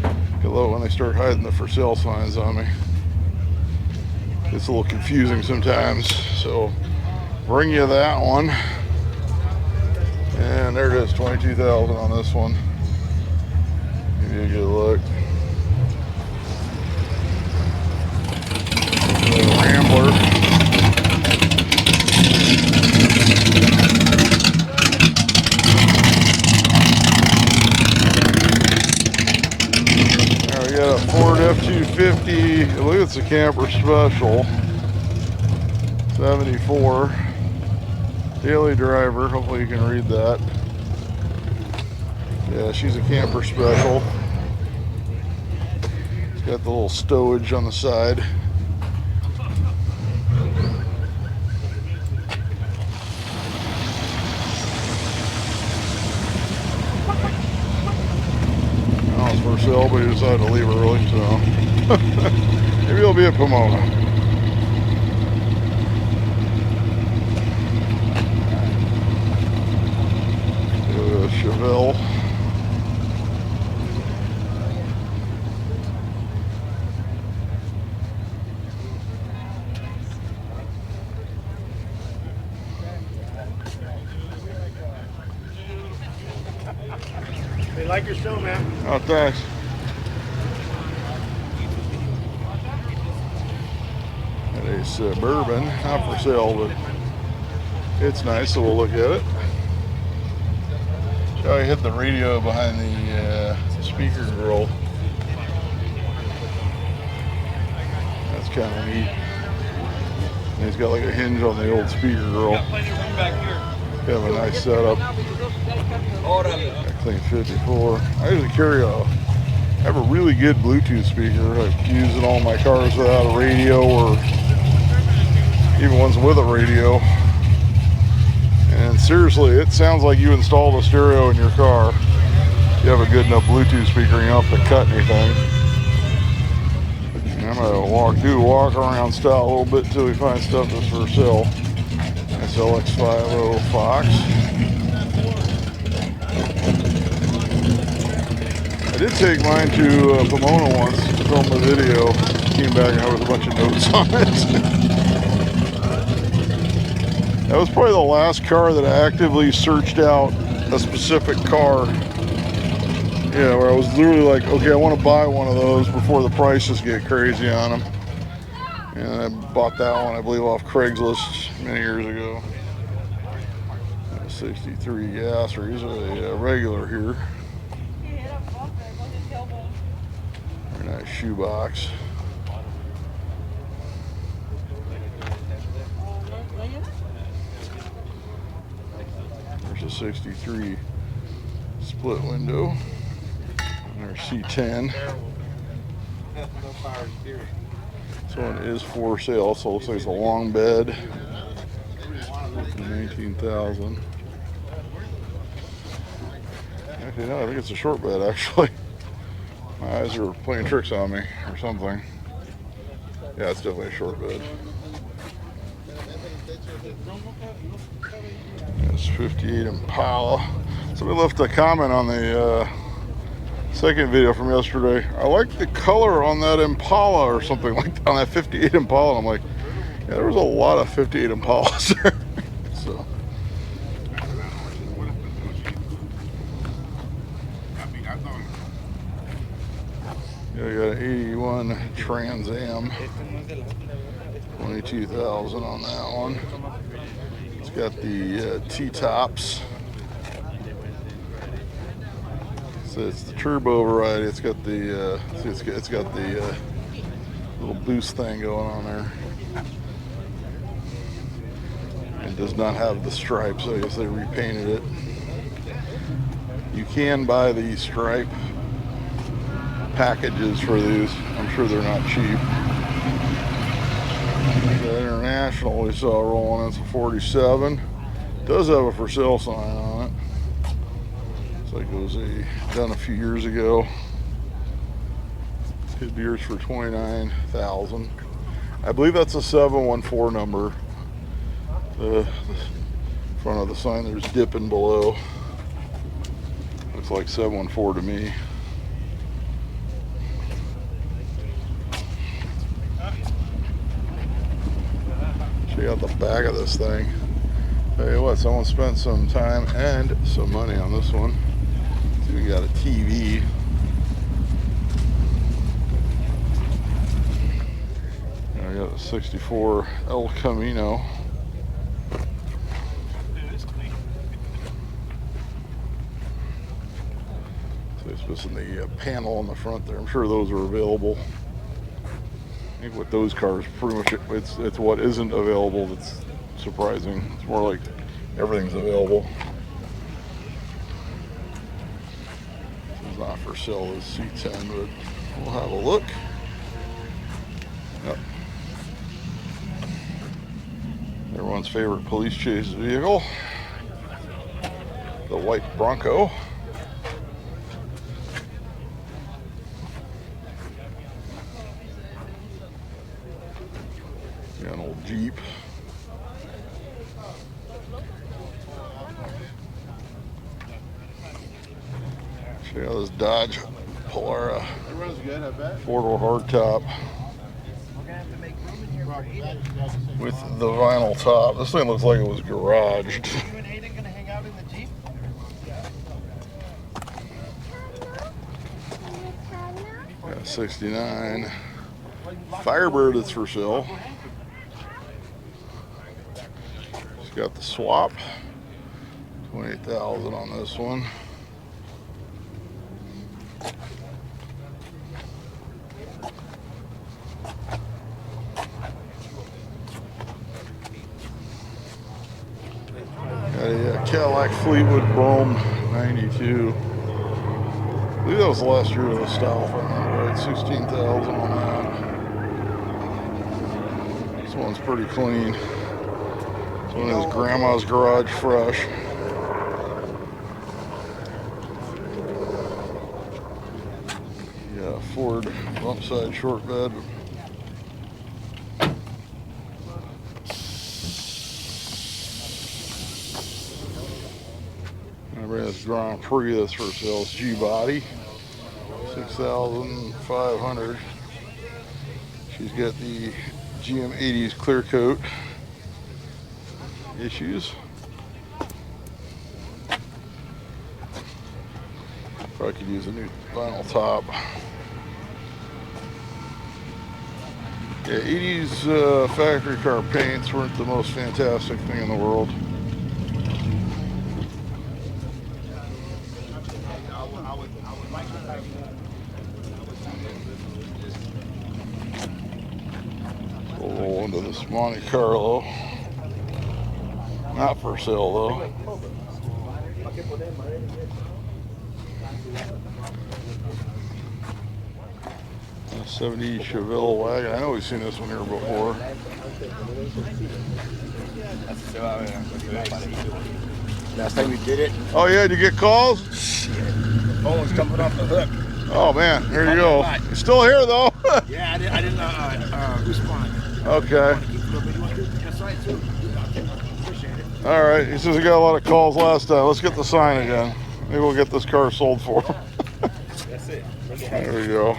I love it when they start hiding the for sale signs on me. It's a little confusing sometimes, so bring you that one. And there it is, 22,000 on this one. Give you a good look. Rambler. Now we got a Ford F-250. I believe it's a camper special. 74. Daily driver. Hopefully you can read that. Yeah, she's a camper special. It's got the little stowage on the side. For sale, but he decided to leave early, so maybe it'll be a Pomona. Chevelle. They like your show, man. Oh, thanks. nice bourbon, not for sale, but it's nice, so we'll look at it. So I hid the radio behind the speaker grill. That's kind of neat. And he's got like a hinge on the old speaker grill. Kind of a nice setup. Clean 54. I usually I have a really good Bluetooth speaker. I use in all my cars without a radio, or even ones with a radio. And seriously, it sounds like you installed a stereo in your car. You have a good enough Bluetooth speaker, you don't have to cut anything. And I'm gonna do walk around style a little bit until we find stuff that's for sale. SLX50 Fox. I did take mine to Pomona once to film a video. Came back and there was a bunch of notes on it. That was probably the last car that I actively searched out a specific car. Yeah, where I was literally like, okay, I want to buy one of those before the prices get crazy on them. And I bought that one, I believe, off Craigslist many years ago. 63 gas, or usually a regular here. Very nice shoebox. There's a 63 split window. And there's C10. This one is for sale, so it looks like it's a long bed. 19,000. Actually, no, I think it's a short bed, actually. My eyes are playing tricks on me, or something. Yeah, it's definitely a short bed. It's 58 Impala. Somebody left a comment on the second video from yesterday. I like the color on that Impala, or something like that, on that 58 Impala. I'm like, yeah, there was a lot of 58 Impalas there. So. Yeah, we got an 81 Trans Am. 22,000 on that one. It's got the T-tops. So it's the turbo variety. It's got the it's got the little boost thing going on there. It does not have the stripes, so I guess they repainted it. You can buy the stripe packages for these. I'm sure they're not cheap. The International we saw rolling, it's a 47. It does have a for sale sign on it. Looks like it was done a few years ago. His beers for 29,000. I believe that's a 714 number. The front of the sign there's dipping below. Looks like 714 to me. Check out the back of this thing. Tell you what, someone spent some time and some money on this one. So we got a TV. I got a 64 El Camino. So it's missing the panel on the front there. I'm sure those are available. I think with those cars, pretty much it's what isn't available that's surprising. It's more like everything's available. This is not for sale, this C10, but we'll have a look. Yep. Everyone's favorite police chase vehicle, the white Bronco. Got an old Jeep. Check out this Dodge Polara. It runs good, I bet. Four-door hardtop with the vinyl top. This thing looks like it was garaged. You and Aiden gonna hang out in the Jeep? Got 69 Firebird that's for sale. Got the swap. 28,000 on this one. Got a Cadillac Fleetwood Brougham 92. I believe that was the last year of the style, if I remember right. 16,000 on that. This one's pretty clean. This one is grandma's garage fresh. Yeah, Ford bump side short bed. Remember this Grand Prix that's for sale. It's G-Body, 6,500. She's got the GM 80s clear coat issues. Probably could use a new vinyl top. Yeah, 80s factory car paints weren't the most fantastic thing in the world. We'll roll into this Monte Carlo. Not for sale though. A 70 Chevelle wagon. I know we've seen this one here before. Last time we did it, Oh yeah, did you get calls? the phone was coming off the hook. Oh man, here you go. You're still here though. Yeah, I didn't respond. Okay. That's right, too. Appreciate it. All right. He says he got a lot of calls last time. Let's get the sign again. Maybe we'll get this car sold for him. That's it. There you go.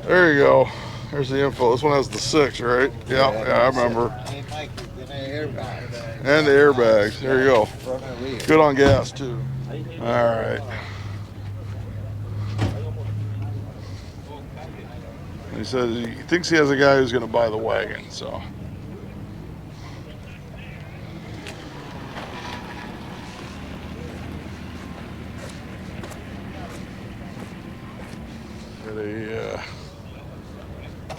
There you go. There's the info. This one has the 6, right? Yeah, I remember. And the airbags. There you go. Good on gas too. All right. He says he thinks he has a guy who's going to buy the wagon, so. Got a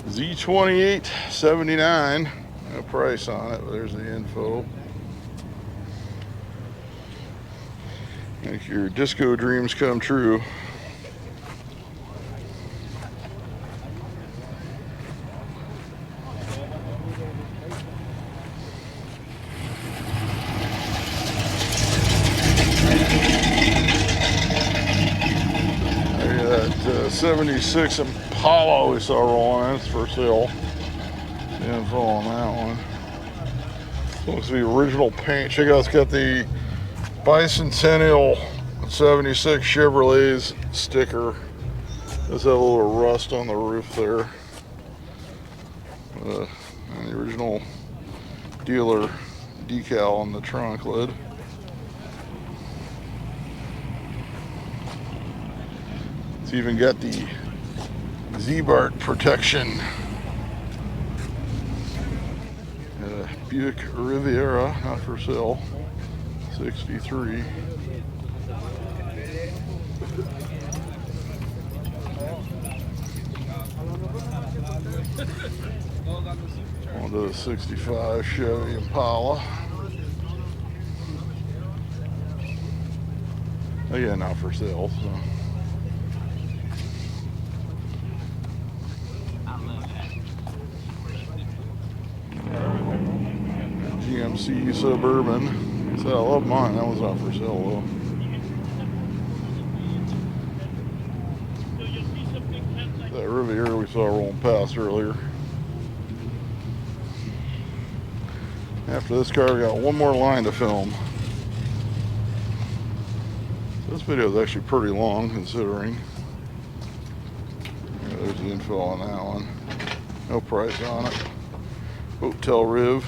Z28 79. No price on it, but there's the info. Make your disco dreams come true. That 76 Impala we saw rolling in, it's for sale. The info on that one. Looks to be original paint. Check out, it's got the Bicentennial 76 Chevrolet's sticker. Does have a little rust on the roof there. And the original dealer decal on the trunk lid. It's even got the Z-Bart protection. Buick Riviera, not for sale, 63. On to the 65 Chevy Impala. Again, not for sale, so. GMC Suburban. So I love mine. That one's not for sale though. That Riviera we saw rolling past earlier. After this car, we got one more line to film. So this video is actually pretty long considering. Yeah, there's the info on that one. No price on it. Hotel Riv.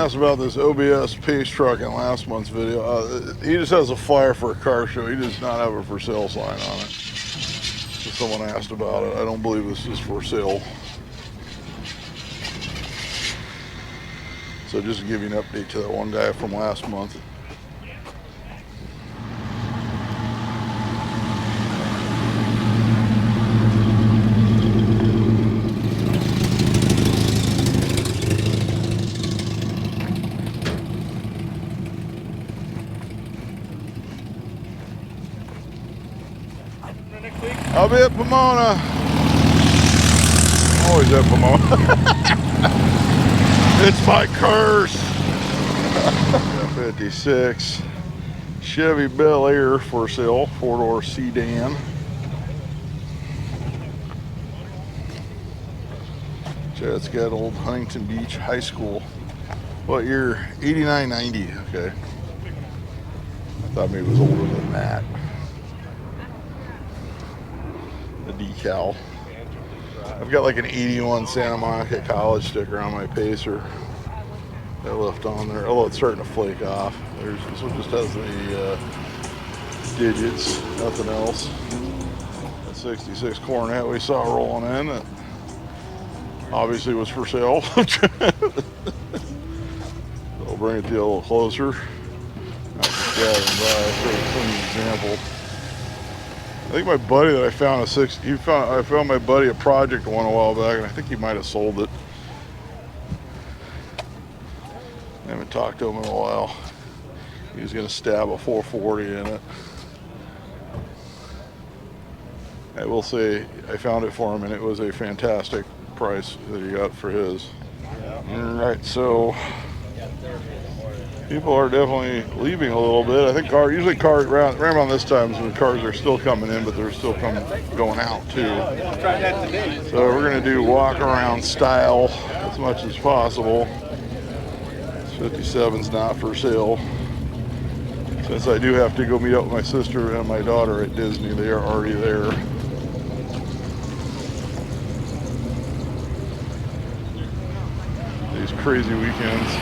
asked about this OBS pace truck in last month's video. He just has a flyer for a car show. He does not have a for sale sign on it. So someone asked about it. I don't believe this is for sale. So just to give you an update to that one guy from last month. I'll be at Pomona. Always at Pomona. It's my curse. 56 Chevy Bel Air for sale, 4-door sedan. It's got old Huntington Beach High School. What year? 89, 90. Okay. I thought maybe it was older than that. The decal. I've got like an 81 Santa Monica College sticker on my Pacer that I left on there, although it's starting to flake off. This one just has the digits, nothing else. That 66 Cornet we saw rolling in, that obviously was for sale. I'll bring it to you a little closer. Not just driving by, I'll show you some example. I think my buddy that I found I found my buddy a project one a while back, and I think he might have sold it. I haven't talked to him in a while. He was going to stab a 440 in it. I will say I found it for him, and it was a fantastic price that he got for his. All right, so people are definitely leaving a little bit. I think usually cars around this time is when cars are still coming in, but they're still going out too. So we're gonna do walk around style as much as possible. 57's not for sale. Since I do have to go meet up with my sister and my daughter at Disney, they are already there. These crazy weekends.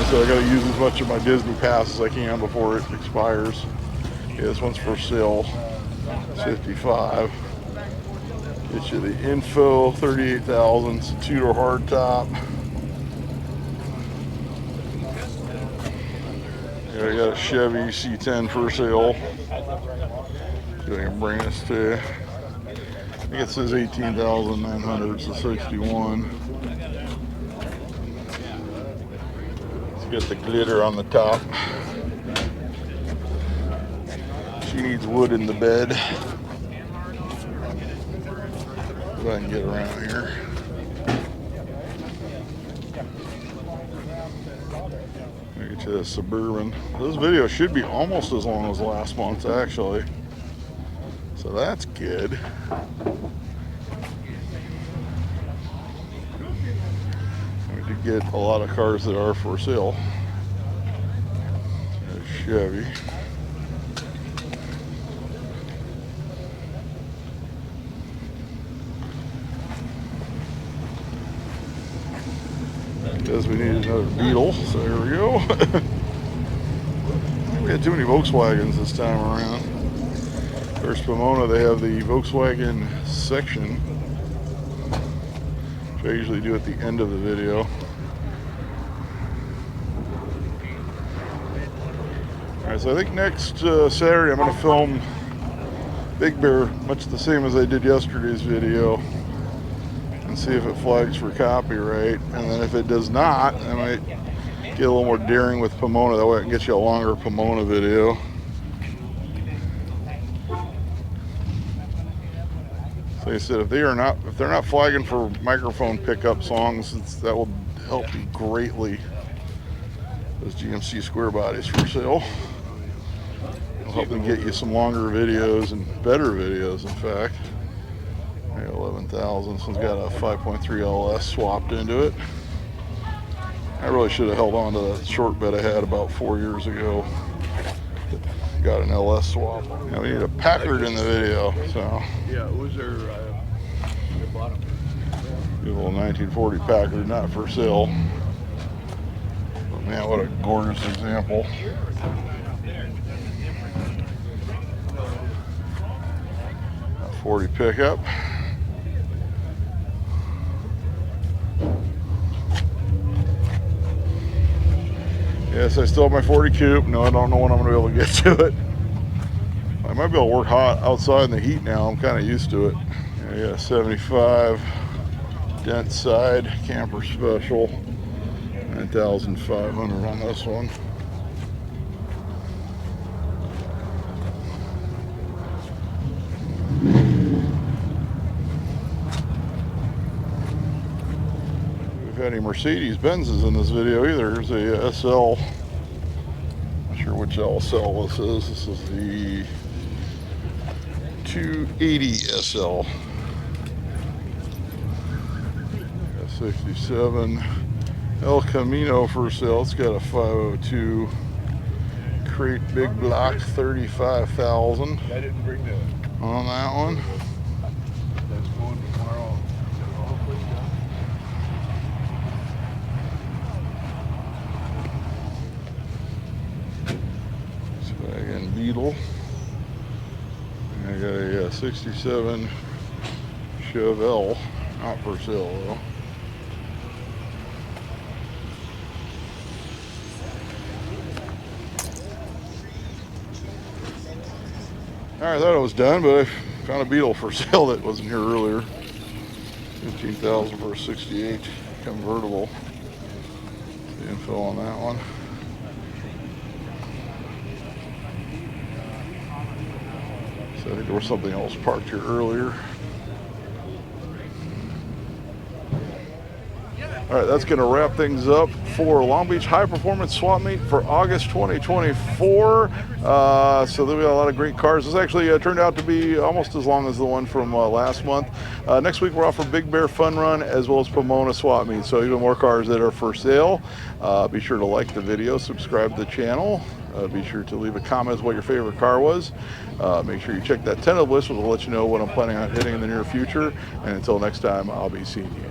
So I got to use as much of my Disney pass as I can before it expires. Yeah, this one's for sale. 55. Get you the info. 38,000. It's a two-door hardtop. Yeah, I got a Chevy C10 for sale. See if I can bring this to you. I think it says 18,900. It's a 61. Get the glitter on the top. She needs wood in the bed. If I can get around here. Let me get you this Suburban. This video should be almost as long as last month's actually. So that's good. To get a lot of cars that are for sale. There's Chevy. Guess we need another Beetle, so there we go. I think we had too many Volkswagens this time around. First Pomona, they have the Volkswagen section, which I usually do at the end of the video. Alright, so I think next Saturday I'm going to film Big Bear much the same as I did yesterday's video and see if it flags for copyright, and then if it does not, I might get a little more daring with Pomona. That way I can get you a longer Pomona video. So like I said, if they're not flagging for microphone pickup songs, that will help you greatly. Those GMC square bodies for sale. It'll help them get you some longer videos and better videos, in fact. 11,000. This one's got a 5.3 LS swapped into it. I really should have held on to that short bed I had about 4 years ago. Got an LS swap. Now we need a Packard in the video, so. Yeah, it was their Beautiful 1940 Packard, not for sale. But man, what a gorgeous example. A 40 pickup. Yes, I still have my 40 coupe. No, I don't know when I'm going to be able to get to it. I might be able to work hot outside in the heat now. I'm kind of used to it. Yeah, I got a 75 dent side camper special. 9,500 on this one. We've had any Mercedes Benzes in this video either. Here's a SL. Not sure which SL this is. This is the 280 SL. 67 El Camino for sale. It's got a 502 crate big block, 35,000 I didn't bring that. on that one. That's going tomorrow. Volkswagen Beetle. And I got a 67 Chevelle, not for sale though. Alright, I thought it was done, but I found a Beetle for sale that wasn't here earlier. 15,000 for a 68 convertible. The info on that one. So I think there was something else parked here earlier. All right, that's going to wrap things up for Long Beach High Performance Swap Meet for August 2024. So we got a lot of great cars. This actually turned out to be almost as long as the one from last month. Next week we're off for Big Bear Fun Run as well as Pomona Swap Meet. So even more cars that are for sale. Be sure to like the video, subscribe to the channel. Be sure to leave a comment what your favorite car was. Make sure you check that tentative list, which will let you know what I'm planning on hitting in the near future. And until next time, I'll be seeing you.